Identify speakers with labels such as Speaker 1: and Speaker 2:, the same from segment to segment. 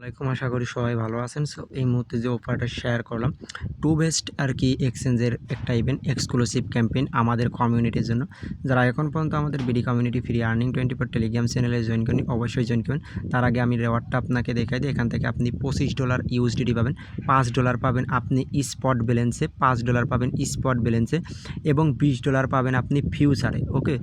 Speaker 1: আসসালামাইকুম, আশা করি সবাই ভালো আছেন। সো এই মুহূর্তে যে অফারটা শেয়ার করলাম, টু বেস্ট আর কি এক্সচেঞ্জের একটা ইভেন্ট এক্সক্লুসিভ ক্যাম্পেইন আমাদের কমিউনিটির জন্য। যারা এখন পর্যন্ত আমাদের BD community free earning 24 Telegram চ্যানেলে জয়েন করেন, অবশ্যই জয়েন করবেন। তার আগে আমি রেওয়ার্ডটা আপনাকে দেখাই দিই। এখান থেকে আপনি $25 ইউএসডিটি পাবেন, $5 পাবেন আপনি স্পট ব্যালেন্সে, $5 পাবেন স্পট ব্যালেন্সে এবং $20 পাবেন আপনি ফিউচারে। ওকে,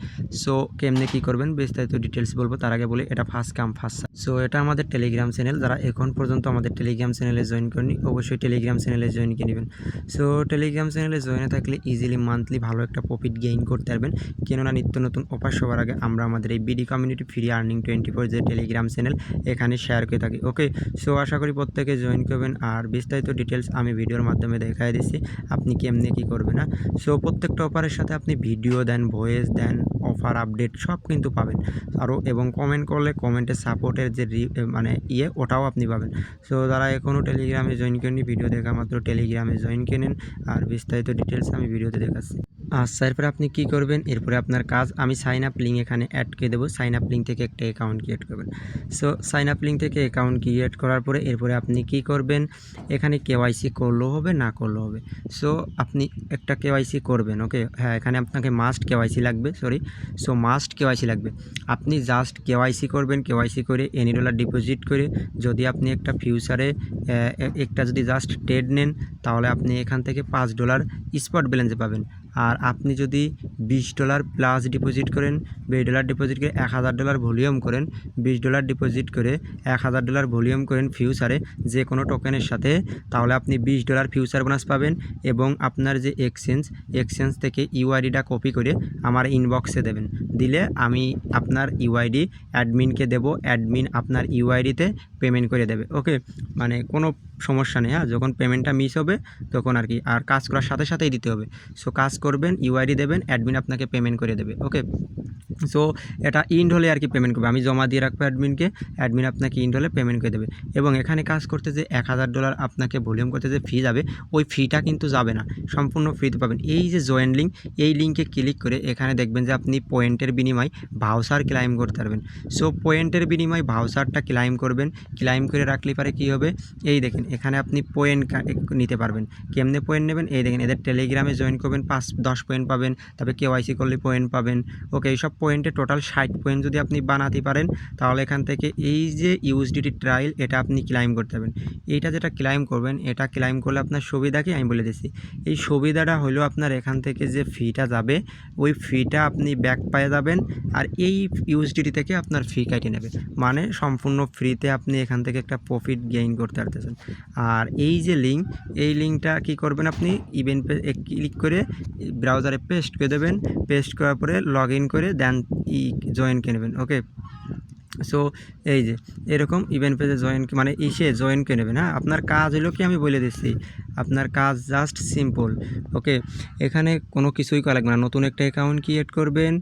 Speaker 1: সো কেমনে কী করবেন বিস্তারিত ডিটেলস বলবো। তার আগে বলি এটা first come first serve. So এটা আমাদের টেলিগ্রাম চ্যানেল। যারা এখন পর্যন্ত আমাদের টেলিগ্রাম চ্যানেলে জয়েন করেনি, অবশ্যই টেলিগ্রাম চ্যানেলে জয়েন করে নেবেন। সো টেলিগ্রাম চ্যানেলে জয়েনে থাকলে ইজিলি মান্থলি ভালো একটা প্রফিট গেইন করতে পারবেন। কেননা নিত্য নতুন অফার সবার আগে আমরা আমাদের এই বিডি কমিউনিটি ফ্রি আর্নিং 24 যে টেলিগ্রাম চ্যানেল এখানে শেয়ার করে থাকি। ওকে, সো আশা করি প্রত্যেকে জয়েন করবেন। আর বিস্তারিত ডিটেলস আমি ভিডিওর মাধ্যমে দেখাই দিচ্ছি আপনি কেমনে কী করবেন। না সো প্রত্যেকটা অফারের সাথে আপনি ভিডিও দেন, ভয়েস দেন, অফার আপডেট সব কিন্তু পাবেন। আরও এবং কমেন্ট করলে কমেন্টে সাপোর্টের যে মানে ওটাও আপনি পাবেন। সো যারা এখনও টেলিগ্রামে জয়েন করেনি, ভিডিও দেখা মাত্র টেলিগ্রামে জয়েন করে নিন। আর বিস্তারিত ডিটেলস আমি ভিডিওতে দেখাচ্ছি। আচ্ছা, এরপরে আপনি কী করবেন, এরপরে আপনার কাজ আমি সাইন আপ লিঙ্ক এখানে অ্যাড করে দেবো। সাইন আপ লিঙ্ক থেকে একটা অ্যাকাউন্ট ক্রিয়েট করবেন। সো সাইন আপ লিঙ্ক থেকে অ্যাকাউন্ট ক্রিয়েট করার পরে এরপরে আপনি কী করবেন, এখানে কেওয়াইসি করলেও হবে, না করলেও হবে। সো আপনি একটা কেওয়াইসি করবেন। ওকে, হ্যাঁ, এখানে আপনাকে মাস্ট কেওয়াইসি লাগবে, সো মাস্ট কেওয়াইসি লাগবে। আপনি জাস্ট কেওয়াইসি করবেন। কেওয়াইসি করে $any ডিপোজিট করে যদি আপনি একটা ফিউচারে একটা যদি জাস্ট ট্রেড নেন, তাহলে আপনি এখান থেকে $5 স্পট ব্যালেন্সে পাবেন। আর আপনি যদি $20 প্লাস ডিপোজিট করেন, $20 ডিপোজিট করে $1000 ভলিউম করেন, $20 ডিপোজিট করে $1000 ভলিউম করেন ফিউচারে যে কোনো টোকেনের সাথে, তাহলে আপনি $20 ফিউচার বোনাস পাবেন। এবং আপনার যে এক্সচেঞ্জ থেকে ইউআইডিটা কপি করে আমার ইনবক্সে দেবেন। দিলে আমি আপনার ইউআইডি অ্যাডমিনকে দেব, অ্যাডমিন আপনার ইউআইডিতে পেমেন্ট করে দেবে। ওকে, মানে কোনো সমস্যা নেই। হ্যাঁ, যখন পেমেন্টটা মিস হবে তখন আর কি, আর কাজ করার সাথে সাথেই দিতে হবে। সো কাজ করবেন, ইউআইডি দেবেন, অ্যাডমিন আপনাকে পেমেন্ট করে দেবে। ওকে, সো এটা ইন্ড হলে আর কি পেমেন্ট করবে। আমি জমা দিয়ে রাখবো অ্যাডমিনকে, অ্যাডমিন আপনাকে ইন্ড হলে পেমেন্ট করে দেবে। এবং এখানে কাজ করতে যে $1000 আপনাকে ভলিউম করতে যে ফি যাবে, ওই ফিটা কিন্তু যাবে না, সম্পূর্ণ ফ্রিতে পাবেন। এই যে জয়েন লিঙ্ক, এই লিঙ্কে ক্লিক করে এখানে দেখবেন যে আপনি পয়েন্টের বিনিময়ে ভাউচার ক্লাইম করতে পারবেন। সো পয়েন্টের বিনিময়ে ভাউচারটা ক্লাইম করবেন। ক্লাইম করে রাখলে পারে কী হবে, এই দেখেন এখানে আপনি পয়েন্ট নিতে পারবেন। কেমনে পয়েন্ট নেবেন, এই দেখেন এদের টেলিগ্রামে জয়েন করবেন, 5-10 পয়েন্ট পাবেন। তারপরে কেওয়াইসি করলে পয়েন্ট পাবেন। ওকে, এইসব পয়েন্টে টোটাল 60 পয়েন্ট যদি আপনি বানাতে পারেন, তাহলে এখান থেকে এই যে ইউএসডিটি ট্রায়াল এটা আপনি ক্লাইম করতে পারবেন। এইটা যেটা ক্লাইম করবেন, এটা ক্লাইম করলে আপনার সুবিধা কি আমি বলে দিচ্ছি। এই সুবিধাটা হলো আপনার এখান থেকে যে ফিটা যাবে, ওই ফিটা আপনি ব্যাক পেয়ে যাবেন। আর এই ইউএসডিটি থেকে আপনার ফি কেটে নেবে, মানে সম্পূর্ণ ফ্রিতে আপনি এখান থেকে একটা প্রফিট গেইন করতে পারতেছেন। আর এই যে লিঙ্ক, এই লিঙ্কটা কী করবেন, আপনি ইভেন্ট ক্লিক করে ব্রাউজারে পেস্ট করে দেবেন। পেস্ট করার পরে লগ ইন করে দেন জয়েন করে নেবেন। ওকে, সো এই যে এরকম ইভেন্ট পেজে মানে জয়েন করে নেবেন। হ্যাঁ, আপনার কাজ হলো কি আমি বলে দিচ্ছি, আপনার কাজ জাস্ট সিম্পল। ওকে, এখানে কোনো কিছুই করা লাগবে না। নতুন একটা অ্যাকাউন্ট ক্রিয়েট করবেন,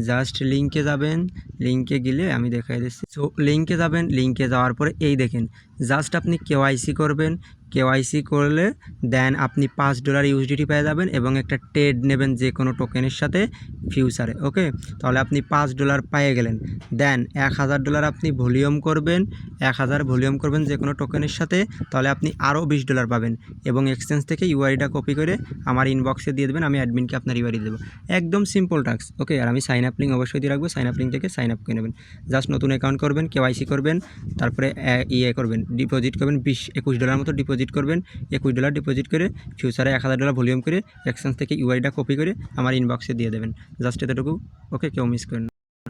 Speaker 1: জাস্ট লিঙ্কে যাবেন, লিঙ্কে গেলে আমি দেখাই দিচ্ছি। সো লিঙ্কে যাবেন, লিঙ্কে যাওয়ার পরে এই দেখেন জাস্ট আপনি কেওয়াইসি করবেন। কেওয়াইসি করলে দেন আপনি $5 ইউএসডিটি পেয়ে যাবেন এবং একটা ট্রেড নেবেন যে কোনো টোকেনের সাথে ফিউচারে। ওকে, তাহলে আপনি $5 পেয়ে গেলেন। দেন $1000 আপনি ভলিউম করবেন, 1000 ভলিউম করবেন যে কোনো টোকেনের সাথে, তাহলে আপনি আরও $20 পাবেন। এবং এক্সচেঞ্জ থেকে ইউআইডিটা কপি করে আমার ইনবক্সে দিয়ে দেবেন, আমি অ্যাডমিনকে আপনার ইউআইডি দেবো। একদম সিম্পল টাস্ক। ওকে, আর আমি সাইন আপ লিঙ্ক অবশ্যই দিয়ে রাখবো। সাইন আপ লিঙ্ক থেকে সাইন আপ করে নেবেন। জাস্ট নতুন অ্যাকাউন্ট করবেন, কেওয়াইসি করবেন, তারপরে করবেন, ডিপোজিট করবেন, $21 মতো ডিপোজিট করবেন। $21 ডিপোজিট করে ফিউচারে $1000 ভলিউম করে এক্সচেঞ্জ থেকে ইউআইডিটা কপি করে আমার ইনবক্সে দিয়ে দেবেন। জাস্ট এতটুকু। ওকে, কেউ মিস করেন না।